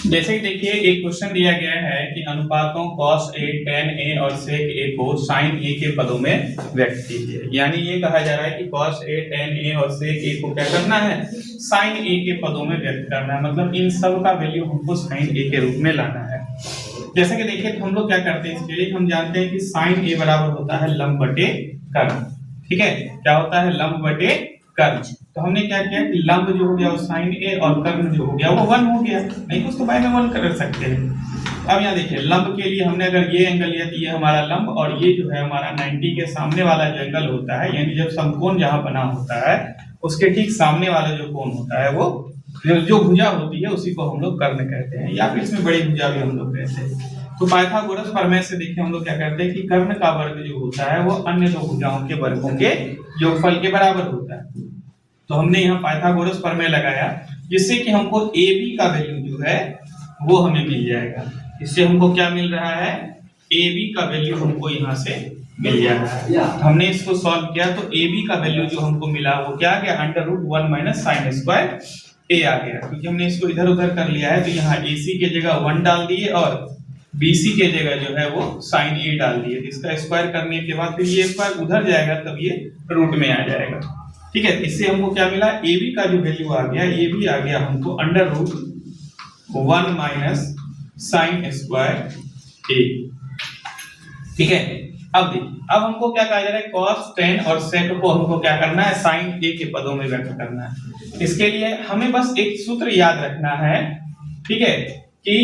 जैसे कि देखिए एक क्वेश्चन दिया गया है कि अनुपातों cos a, tan a और sec a को sin a के पदों में व्यक्त कीजिए। यानी ये कहा जा रहा है कि cos a, tan a और sec a को क्या करना है, sin a के पदों में व्यक्त करना है। मतलब इन सब का वैल्यू हमको sin a के रूप में लाना है। जैसे कि देखिए हम लोग क्या करते हैं, इसके लिए हम जानते हैं कि sin a बराबर होता है लंब बटे कर्ण। ठीक है, क्या होता है, लंब बटे कर्ण। तो हमने क्या किया कि लंब जो हो गया वो sin a और कर्ण जो हो गया वो 1 हो गया, नहीं कुछ तो बाय में 1 कर सकते हैं। अब यहाँ देखिए लंब के लिए हमने अगर ये एंगल लिया तो ये हमारा लंब, और ये जो है हमारा 90 के सामने वाला जो एंगल होता है, यानी जब समकोण जहां बना होता है उसके ठीक सामने वाला जो कोण होता है वो जो भुजा होती है उसी को हम लोग कर्ण कहते हैं, या फिर इसमें बड़ी भुजा भी हम लोग कहते हैं। तो पाइथागोरस प्रमेय से देखिए हम लोग क्या करते हैं कि कर्ण का वर्ग जो होता है वो अन्य दो भुजाओं के वर्गों के योगफल के बराबर होता है। तो हमने यहाँ पाइथागोरस प्रमेय लगाया जिससे कि हमको AB का वैल्यू जो है वो हमें मिल जाएगा। इससे हमको क्या मिल रहा है, AB का वैल्यू हमको यहाँ से मिल जा रहा है। तो हमने इसको सॉल्व किया तो AB का वैल्यू जो हमको मिला वो क्या आ गया, √1 माइनस साइन स्क्वायर A आ गया। क्योंकि हमने इसको इधर उधर कर लिया है तो यहाँ AC के जगह 1 डाल दिए और BC के जगह जो है वो साइन A डाल दिए। इसका स्क्वायर करने के बाद फिर ये स्क्वायर उधर जाएगा तब ये रूट में आ जाएगा। ठीक है, इससे हमको क्या मिला, AB का जो वैल्यू आ गया ये भी आ गया हमको √1 माइनस साइन स्क्वायर A। ठीक है, अब देखिए अब हमको क्या कहा जा रहा है, cos, tan और sec को हमको क्या करना है, sin A के पदों में व्यक्त करना है। इसके लिए हमें बस एक सूत्र याद रखना है, ठीक है, कि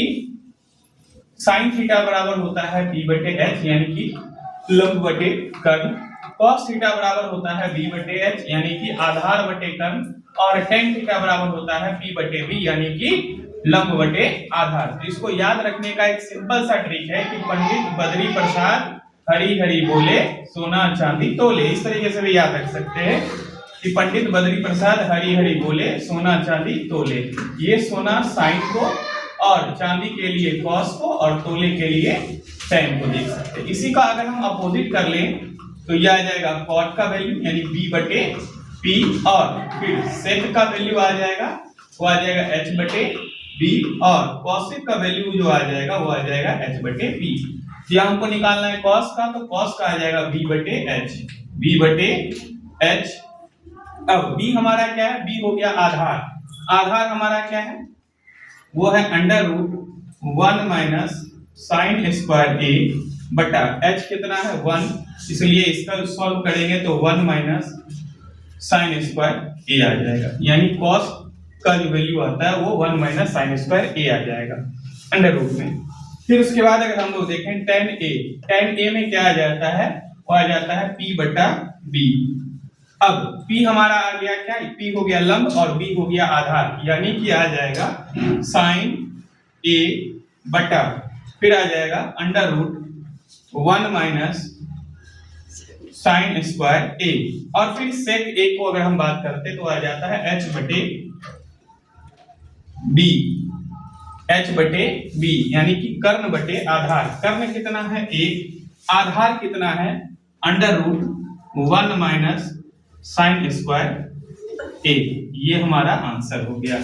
sin थीटा बराबर होता है b बटे h यानी कि लंब बटे कर्ण, cos थीटा बराबर होता है b बटे h यानी कि आधार बटे कर्ण, और tan थीटा बराबर होता है p बटे b यानी कि लंब बटे आधार। तो इसको याद रखने का एक सिंपल सा ट्रिक है कि पंडित बद्री प्रसाद हरी हरी बोले सोना चांदी तोले। इस तरीके से भी याद रख सकते हैं कि पंडित बद्री प्रसाद हरी हरी बोले सोना चांदी तोले। ये सोना साइन को और चांदी के लिए कॉस को और तोले के लिए tan को देख सकते हैं। इसी का अगर हम अपोजिट कर लें तो यह आ जाएगा कॉट का वैल्यू यानी b बटे p, और फिर सेक का वैल्यू आ जाएगा वो आ जाएगा h बटे b, और कॉसिक का वैल्यू जो आ जाएगा वो आ जाएगा h बटे p। यह हमको निकालना है cos का, तो cos का आ जाएगा b बटे h, b बटे h। अब b हमारा क्या है, b हो गया आधार, आधार हमारा क्या है वो है √1 माइनस साइन स्क्वायर A बटा h कितना है 1, इसलिए इसका सॉल्व करेंगे तो 1 माइनस साइन स्क्वायर A आ जाएगा। यानी cos का जो वैल्यू आता है वो 1 माइनस साइन स्क्वायर A आ जाएगा √ में। फिर उसके बाद अगर हम लोग देखें tan A में क्या आ जाता है, वो आ जाता है p बटा b। अब p हमारा आ गया क्या, p हो गया लंब और b हो गया आधार, यानी कि आ जाएगा साइन A बटा फिर आ जाएगा √1 माइनस साइन स्क्वायर A, और फिर सेक A को अगर हम बात करते तो आ जाता है h बटे b, h बटे b यानी कि कर्ण बटे आधार। कर्ण कितना है A, आधार कितना है √1 माइनस साइन स्क्वायर A। ये हमारा आंसर हो गया।